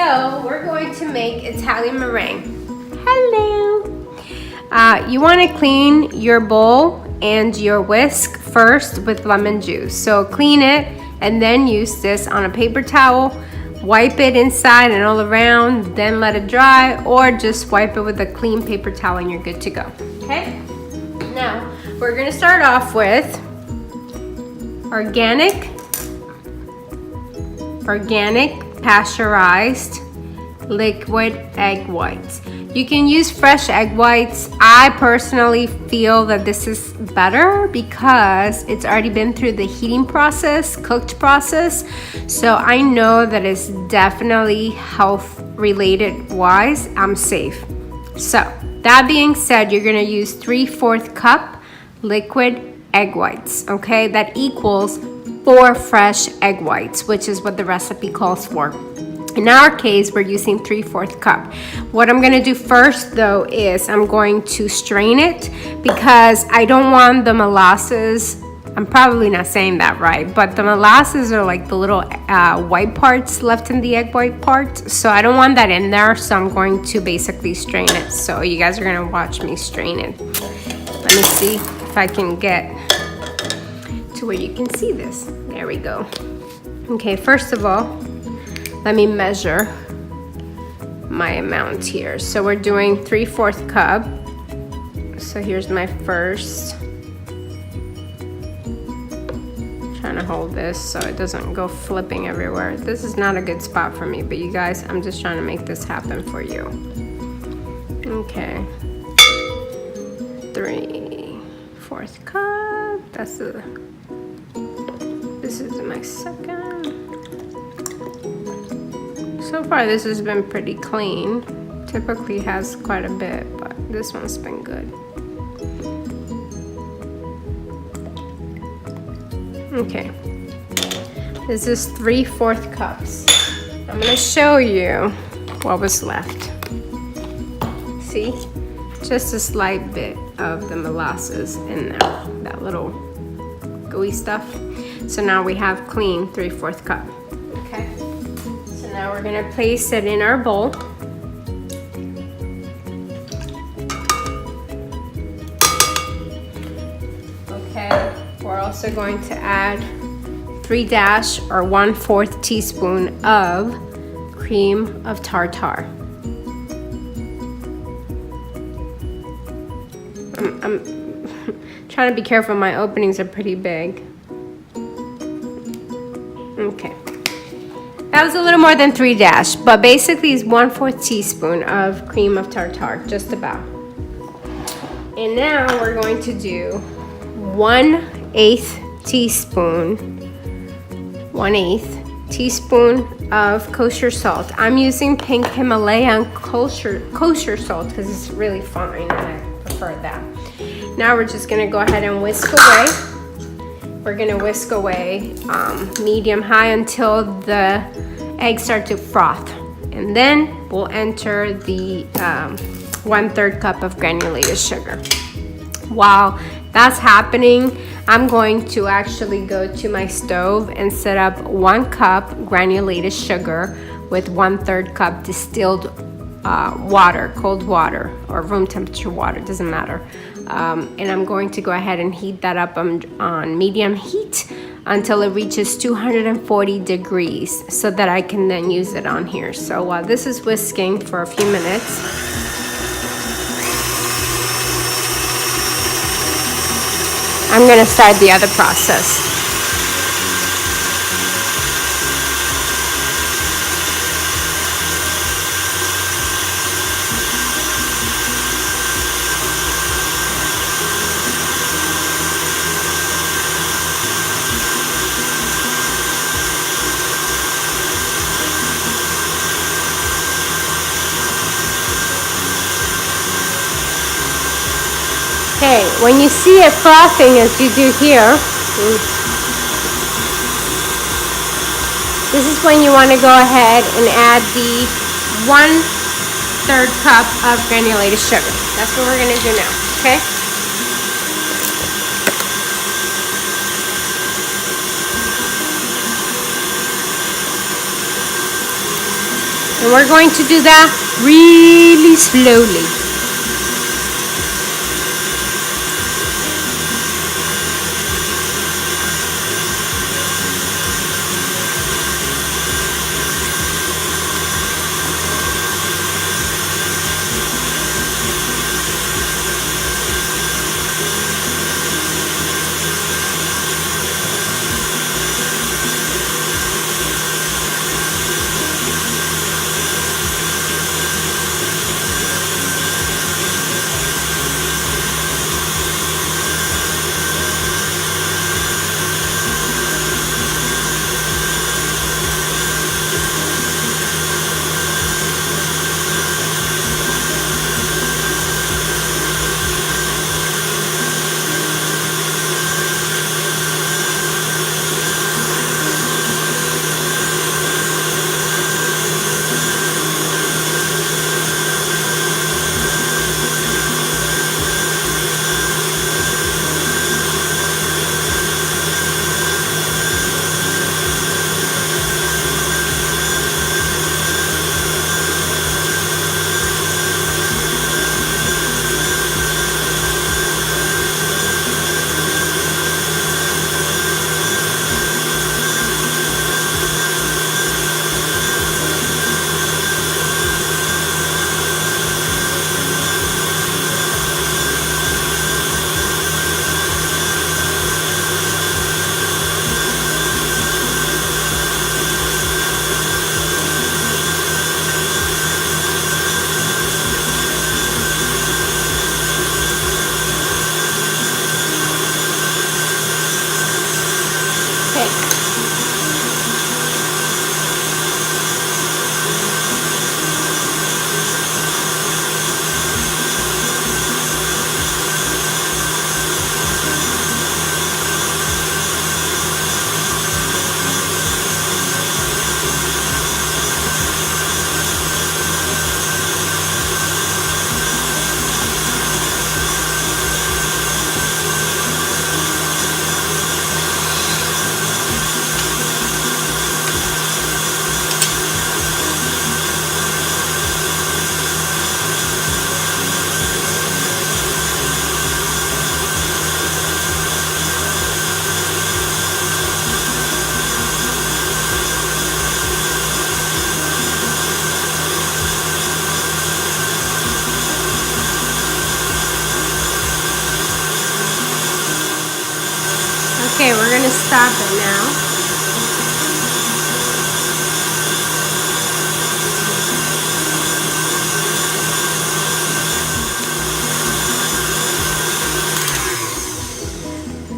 so we're going to make Italian meringue. Hello. You want to clean your bowl and your whisk first with lemon juice. So clean it and then use this on a paper towel. Wipe it inside and all around, then let it dry, or just wipe it with a clean paper towel and you're good to go. Okay? Now, we're gonna start off with organic pasteurized liquid egg whites. You can use fresh egg whites. I personally feel that this is better because it's already been through the heating process, cooked process. So I know that it's definitely health related wise, I'm safe. So that being said, you're gonna use 3/4 cup liquid egg whites, okay? That equals 4 fresh egg whites, which is what the recipe calls for. In our case, we're using 3/4 cup. What I'm gonna do first though is I'm going to strain it because I don't want the molasses, I'm probably not saying that right, but the molasses are like the little white parts left in the egg white part. So I don't want that in there, so I'm going to basically strain it. So you guys are gonna watch me strain it. Let me see if I can get to where you can see this. There we go. Okay, first of all, let me measure my amount here. So we're doing 3/4 cup. So here's my first. Trying to hold this so it doesn't go flipping everywhere. This is not a good spot for me, but you guys, I'm just trying to make this happen for you. Okay. 3/4 cup. This is my second. So far this has been pretty clean. Typically has quite a bit, but this one's been good. Okay, this is 3/4 cups. I'm gonna show you what was left. See, just a slight bit of the molasses in there, that little gooey stuff. So now we have clean 3/4 cup. Okay. Now we're gonna place it in our bowl. Okay, we're also going to add 3 dash or 1/4 teaspoon of cream of tartar. I'm trying to be careful, my openings are pretty big. Okay. That was a little more than 3 dash, but basically it's 1/4 teaspoon of cream of tartar, just about. And now we're going to do 1/8 teaspoon of kosher salt. I'm using pink Himalayan kosher salt because it's really fine and I prefer that. Now we're just gonna go ahead and whisk away. We're gonna whisk away medium-high until the eggs start to froth. And then we'll enter the 1/3 cup of granulated sugar. While that's happening, I'm going to actually go to my stove and set up 1 cup granulated sugar with 1/3 cup distilled water, cold water or room temperature water, doesn't matter. And I'm going to go ahead and heat that up on medium heat until it reaches 240 degrees so that I can then use it on here. So while this is whisking for a few minutes, I'm gonna start the other process. Okay, when you see it frothing as you do here, this is when you want to go ahead and add the 1/3 cup of granulated sugar. That's what we're going to do now, okay? And we're going to do that really slowly. Okay, we're going to stop it now.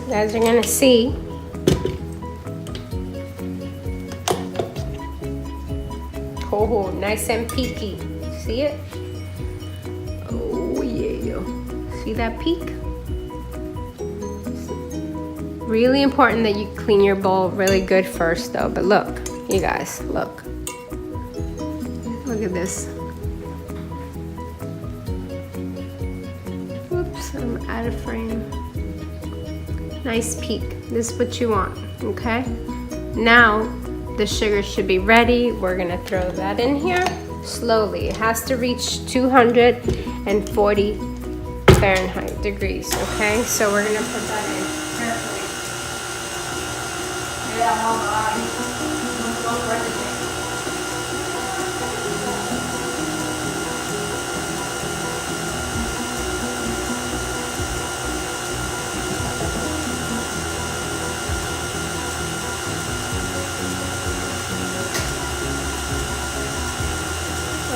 You guys are going to see. Oh, nice and peaky. See it? Oh, yeah. See that peak? Really important that you clean your bowl really good first though. But look, you guys, look. Look at this. Whoops, I'm out of frame. Nice peak. This is what you want, okay? Now, the sugar should be ready. We're gonna throw that in here slowly. It has to reach 240 Fahrenheit degrees, okay? So we're gonna put that in carefully.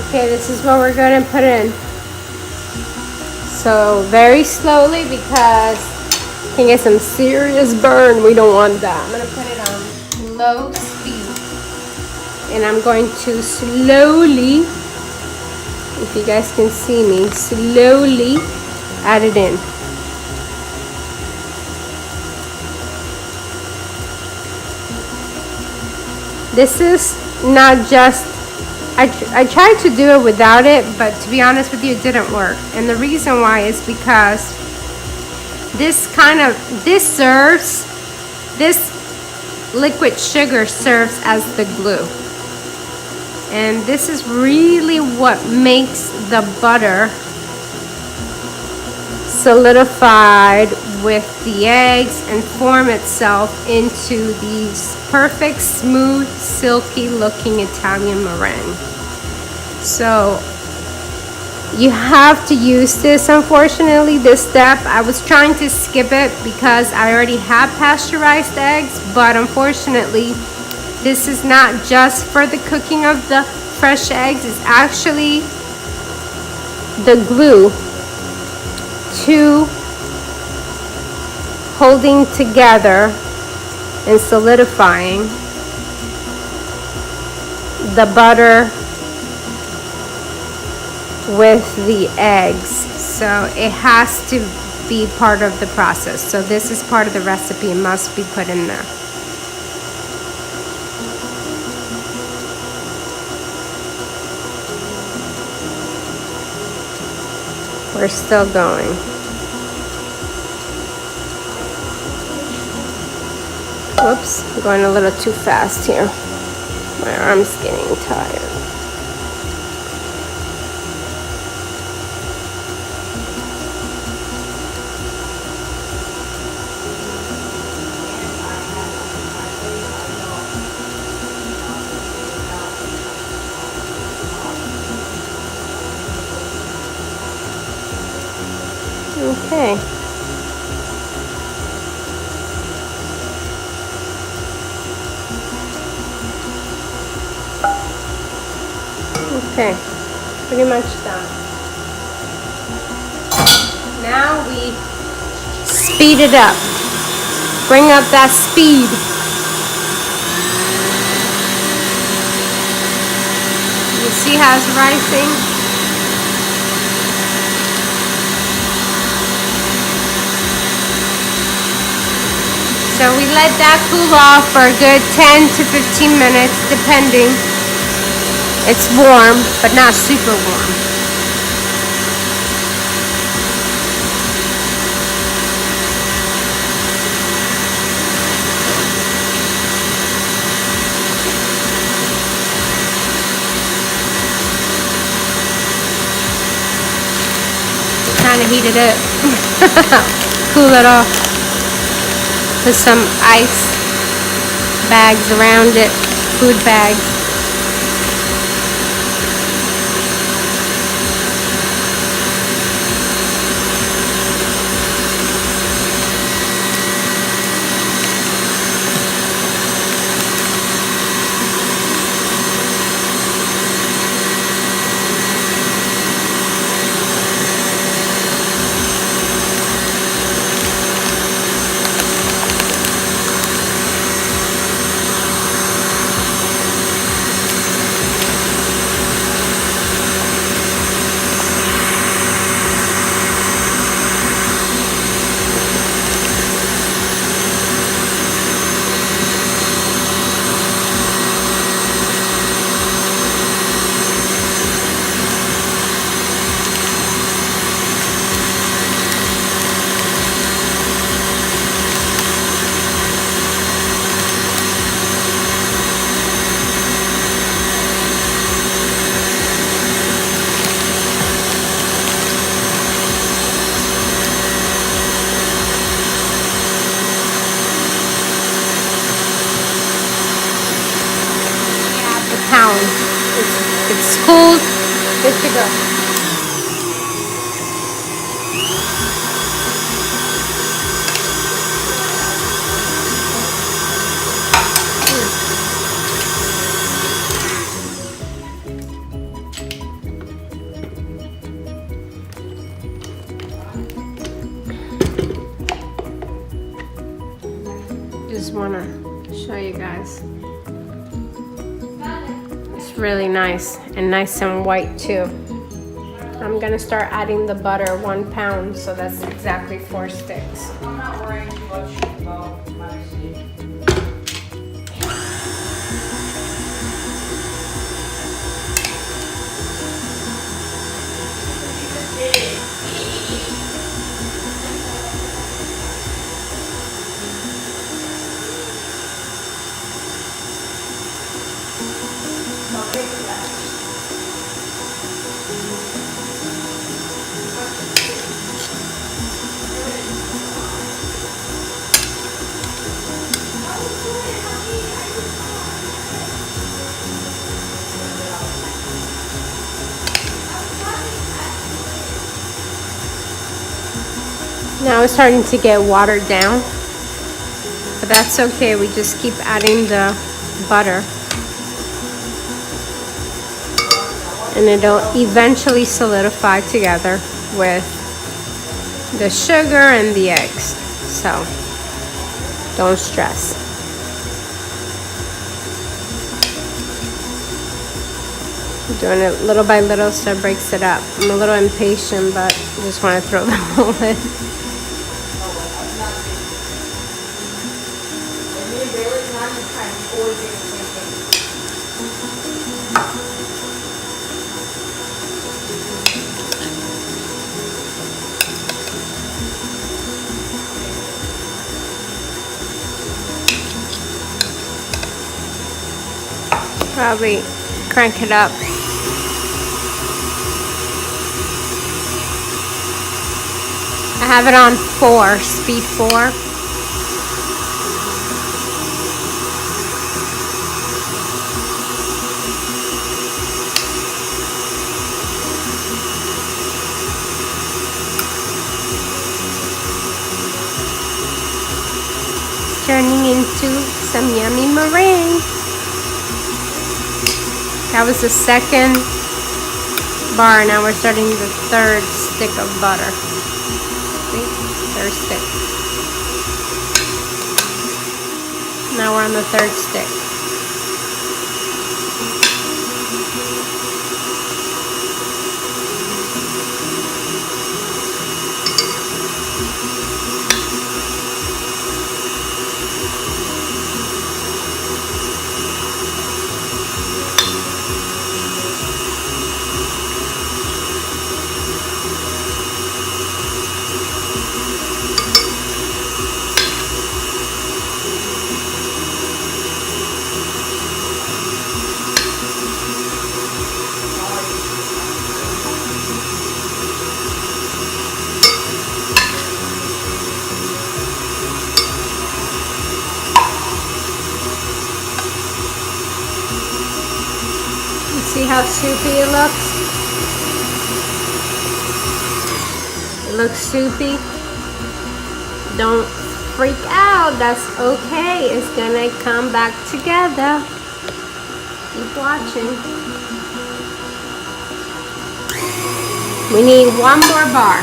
Okay, this is what we're going to put in. So very slowly because you can get some serious burn. We don't want that. I'm going to put it on low speed. And I'm going to slowly, if you guys can see me, slowly add it in. This is not just, I tried to do it without it, but to be honest with you, it didn't work. And the reason why is because this liquid sugar serves as the glue. And this is really what makes the butter solidified with the eggs and form itself into these perfect, smooth, silky looking Italian meringue. So you have to use this. Unfortunately, this step, I was trying to skip it because I already have pasteurized eggs, but unfortunately this is not just for the cooking of the fresh eggs. It's actually the glue to holding together and solidifying the butter with the eggs. So it has to be part of the process. So this is part of the recipe. It must be put in there. We're still going. Whoops, I'm going a little too fast here. My arm's getting tired. Okay. Okay, pretty much done. Now we speed it up. Bring up that speed. You see how it's rising? So we let that cool off for a good 10 to 15 minutes, depending. It's warm, but not super warm. Kind of heat it up. Cool it off. Put some ice bags around it, food bags. It's cool, good to go. Just want to show you guys. Really nice and nice and white too. I'm gonna start adding the butter, 1 pound, so that's exactly 4 sticks. I'm not worrying too much about my seed. Now it's starting to get watered down, but that's okay. We just keep adding the butter, and it'll eventually solidify together with the sugar and the eggs. So don't stress. I'm doing it little by little so it breaks it up. I'm a little impatient, but I just want to throw them all in. Probably crank it up. I have it on 4, speed 4. It's turning into some yummy meringue. That was the second bar. Now we're starting the third stick of butter. See? Third stick. Now we're on the third stick. See how soupy it looks? It looks soupy. Don't freak out. That's okay. It's gonna come back together. Keep watching. We need one more bar.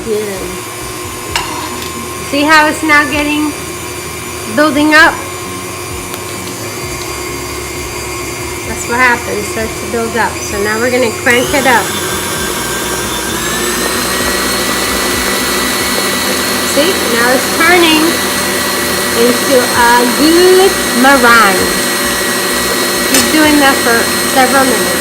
Good. See how it's now building up? That's what happens, starts to build up. So now we're gonna crank it up. See, now it's turning into a good meringue. Keep doing that for several minutes.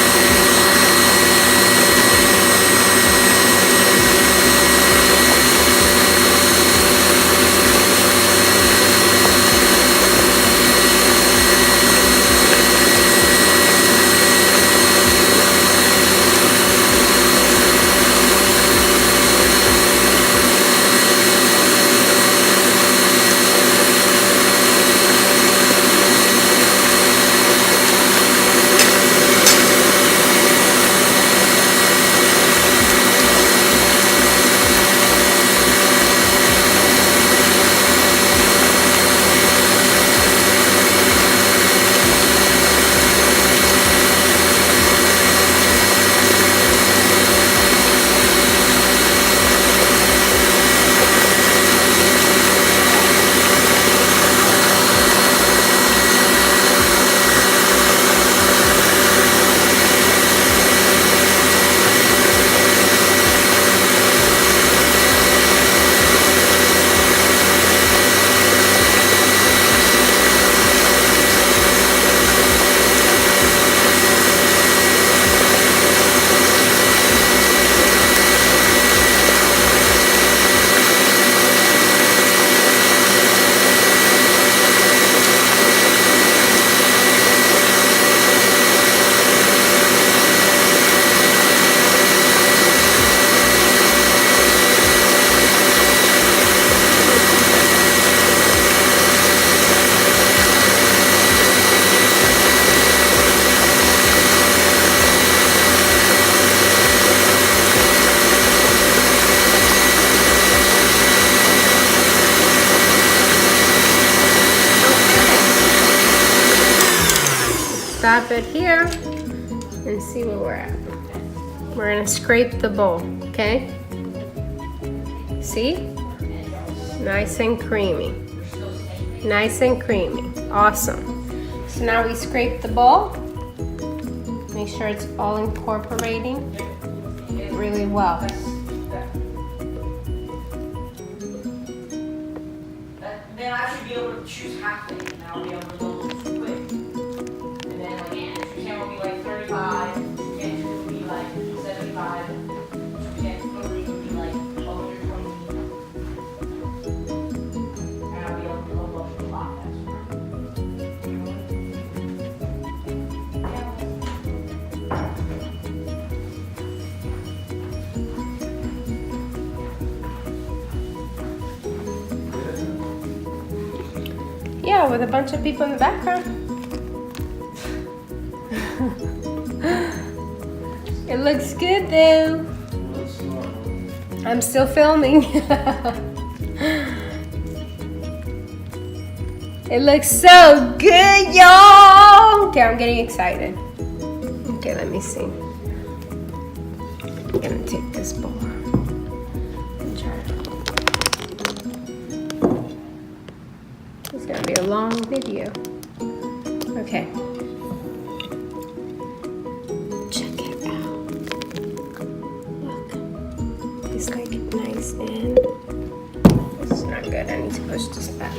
tap it here and see where we're at. We're gonna scrape the bowl, okay? See? Nice and creamy. Nice and creamy. Awesome. So now we scrape the bowl. Make sure it's all incorporating really well. Then I should be able to choose half of it, and I'll be able to go quick. And then like, chicken will be like 35, chicken will be like 75, chicken curry will be like 120. And I'll be able to go a lot faster. Yeah, with a bunch of people in the background. It looks good though. I'm still filming. It looks so good, y'all. Okay, I'm getting excited. Okay, let me see. I'm gonna take this bowl and try it. It's gonna be a long video. Okay. Check it out. Look. It's like nice and this is not good. I need to push this back.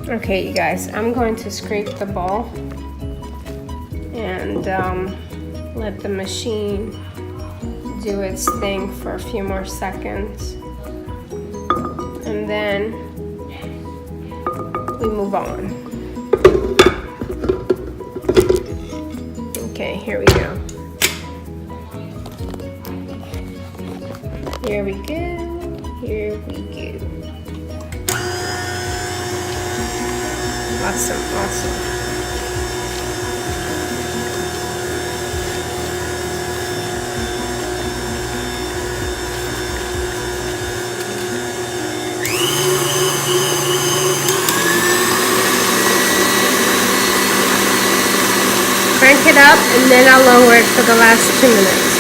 Okay, you guys, I'm going to scrape the bowl and let the machine do its thing for a few more seconds. And then we move on. Okay, here we go. Here we go. Here we go. Awesome, awesome. Crank it up and then I'll lower it for the last 2 minutes.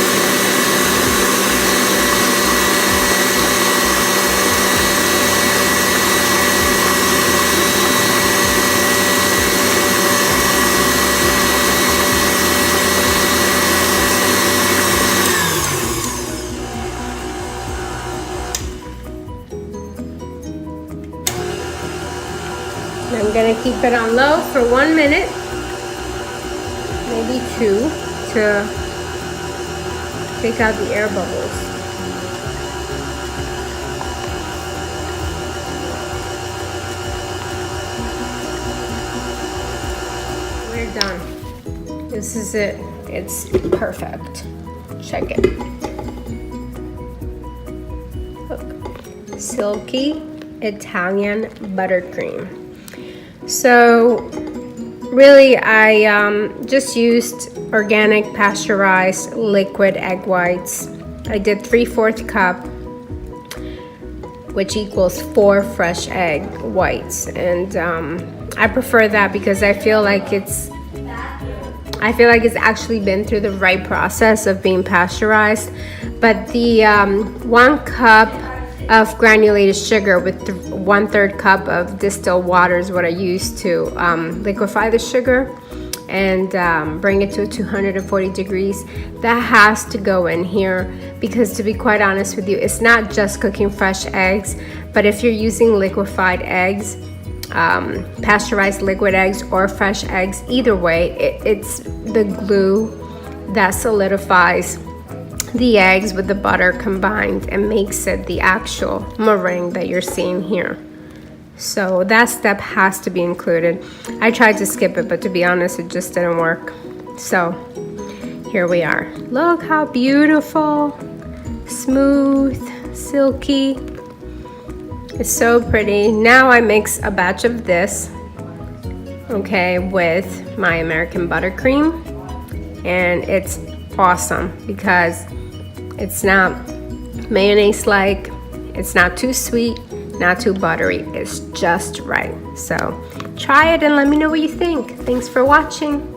I'm gonna keep it on low for 1 minute, maybe 2, to take out the air bubbles. We're done. This is it. It's perfect. Check it. Look. Silky Italian buttercream. So really I just used organic pasteurized liquid egg whites. I did 3/4 cup, which equals 4 fresh egg whites, and I prefer that because I feel like it's actually been through the right process of being pasteurized. But the 1 cup of granulated sugar with 1/3 cup of distilled water is what I use to liquefy the sugar and bring it to 240 degrees. That has to go in here because, to be quite honest with you, it's not just cooking fresh eggs, but if you're using liquefied eggs, pasteurized liquid eggs or fresh eggs, either way, it's the glue that solidifies the eggs with the butter combined and makes it the actual meringue that you're seeing here. So that step has to be included. I tried to skip it, but to be honest, it just didn't work. So here we are. Look how beautiful, smooth, silky. It's so pretty. Now I mix a batch of this, okay, with my American Buttercream, and it's awesome because it's not mayonnaise-like, it's not too sweet, not too buttery, it's just right. So Try it and let me know what you think. Thanks for watching.